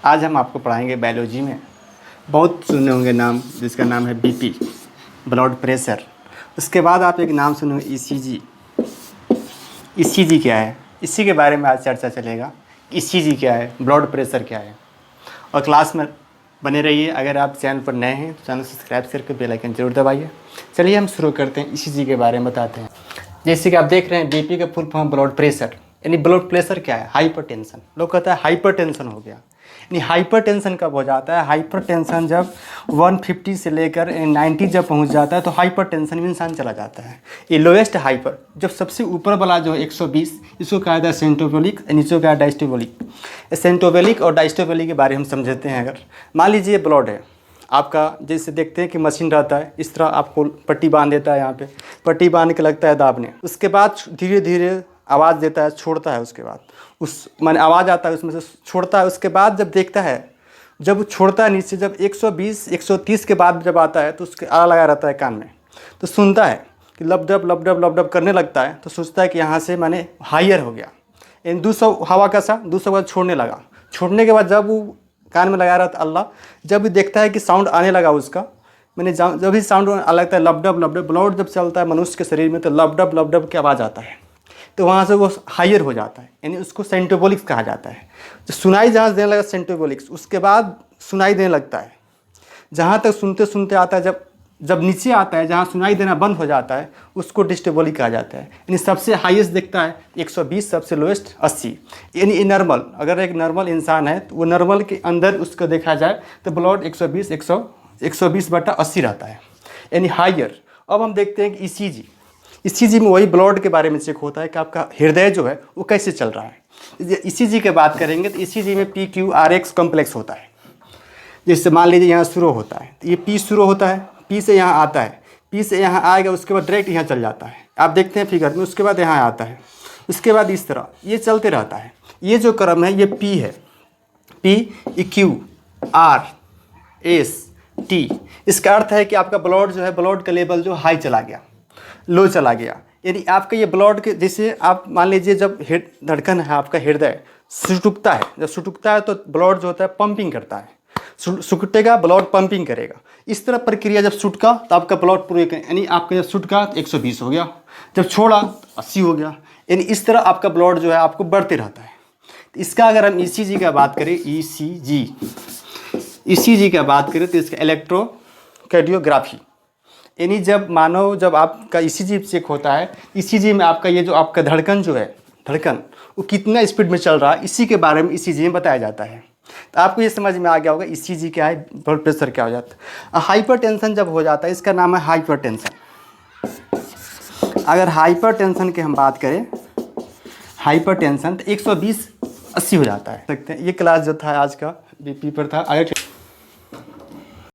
आज हम आपको पढ़ाएंगे बायोलॉजी में बहुत सुने होंगे नाम, जिसका नाम है बीपी, ब्लड प्रेशर। उसके बाद आप एक नाम सुनेंगे ईसीजी। ईसीजी क्या है, इसी के बारे में आज चर्चा चलेगा। ईसीजी क्या है, ब्लड प्रेशर क्या है। और क्लास में बने रहिए। अगर आप चैनल पर नए हैं तो चैनल सब्सक्राइब करके बेल आइकन जरूर दबाइए। चलिए हम शुरू करते हैं, ईसीजी के बारे में बताते हैं। जैसे कि आप देख रहे हैं बीपी का फुल फॉर्म ब्लड प्रेशर, यानी ब्लड प्रेशर क्या है, हाइपरटेंशन। लोग कहता है हाइपरटेंशन हो गया, यानी हाइपरटेंशन कब हो जाता है, हाइपरटेंशन जब 150 से लेकर 90 जब पहुंच जाता है तो हाइपरटेंशन में इंसान चला जाता है। ये लोएस्ट हाइपर, जब सबसे ऊपर वाला जो 120, इसको कहा जाता है सेंटोबोलिक, नीचे कहा डायस्टोबोलिक। सेंटोबोलिक और डायस्टोबोलिक के बारे में हम समझते हैं। अगर मान लीजिए ब्लड है आपका, जैसे देखते हैं कि मशीन रहता है, इस तरह आपको पट्टी बांध देता है, यहाँ पे पट्टी बांध के लगता है दाबने, उसके बाद धीरे धीरे आवाज़ देता है, छोड़ता है, उसके बाद उस माने आवाज़ आता है, उसमें से छोड़ता है। उसके बाद जब देखता है, जब छोड़ता है नीचे, जब 120 130 के बाद जब आता है तो उसके आला लगा रहता है कान में, तो सुनता है कि लब डब करने लगता है, तो सोचता है कि यहाँ से माने हायर हो गया, इन 200 हवा का सा 200 के बाद छोड़ने लगा। छोड़ने के बाद जब वो कान में लगा रहा था अल्लाह, जब भी देखता है कि साउंड आने लगा उसका, मैंने जब भी साउंड लगता है लब डब ब्लड जब चलता है मनुष्य के शरीर में तो लब डब की आवाज़ आता है, तो वहाँ से वो हायर हो जाता है, यानी उसको सेंटोबोलिक्स कहा जाता है। जो सुनाई जहाँ से देने लगा सेंटोबोलिक्स, उसके बाद सुनाई देने लगता है, जहाँ तक सुनते सुनते आता है, जब नीचे आता है जहाँ सुनाई देना बंद हो जाता है उसको डिस्टेबोलिक कहा जाता है। यानी सबसे हाईएस्ट दिखता है 120, सबसे लोएस्ट 80। यानी नॉर्मल, अगर एक नॉर्मल इंसान है तो वो नॉर्मल के अंदर उसको देखा जाए तो ब्लड 120/80 रहता है, यानी हायर। अब हम देखते हैं कि ईसीजी में वही ब्लड के बारे में चेक होता है कि आपका हृदय जो है वो कैसे चल रहा है। ईसीजी की बात करेंगे तो ईसीजी में PQRX कॉम्प्लेक्स होता है। जैसे मान लीजिए यहाँ शुरू होता है, तो ये P शुरू होता है, P से यहाँ आता है, P से यहाँ आएगा, उसके बाद डायरेक्ट यहाँ चल जाता है, आप देखते हैं फिगर में। उसके बाद यहाँ आता है, उसके बाद इस तरह ये चलते रहता है। ये जो क्रम है ये P है, PQRS इसका अर्थ है कि आपका ब्लड जो है, ब्लड का लेवल जो हाई चला गया, लो चला गया। यानी आपका ये ब्लड के, जैसे आप मान लीजिए जब धड़कन है आपका, हृदय सुटुकता है, जब सुटुकता है तो ब्लड जो होता है पंपिंग करता है, सुटकेगा ब्लड पंपिंग करेगा। इस तरह प्रक्रिया जब सुटका तो आपका ब्लड पूरे, यानी आपका जब सुटका तो 120 हो गया, जब छोड़ा तो 80 हो गया। यानी इस तरह आपका ब्लड जो है आपको बढ़ते रहता है। तो इसका अगर हम ईसीजी का बात करें, ईसीजी का बात करें तो इसका इलेक्ट्रोकार्डियोग्राफी, यानी जब मानो जब आपका ईसीजी चेक होता है, ईसीजी में आपका ये जो आपका धड़कन जो है, धड़कन वो कितना स्पीड में चल रहा है, इसी के बारे में ईसीजी में बताया जाता है। तो आपको ये समझ में आ गया होगा ईसीजी क्या है, ब्लड प्रेशर क्या हो जाता है। हाइपरटेंशन जब हो जाता है, इसका नाम है हाइपरटेंशन। अगर हाइपरटेंशन की हम बात करें, हाइपरटेंशन तो 120/80 हो जाता है। सकते हैं ये क्लास जो था आज का बीपी पर था। अगर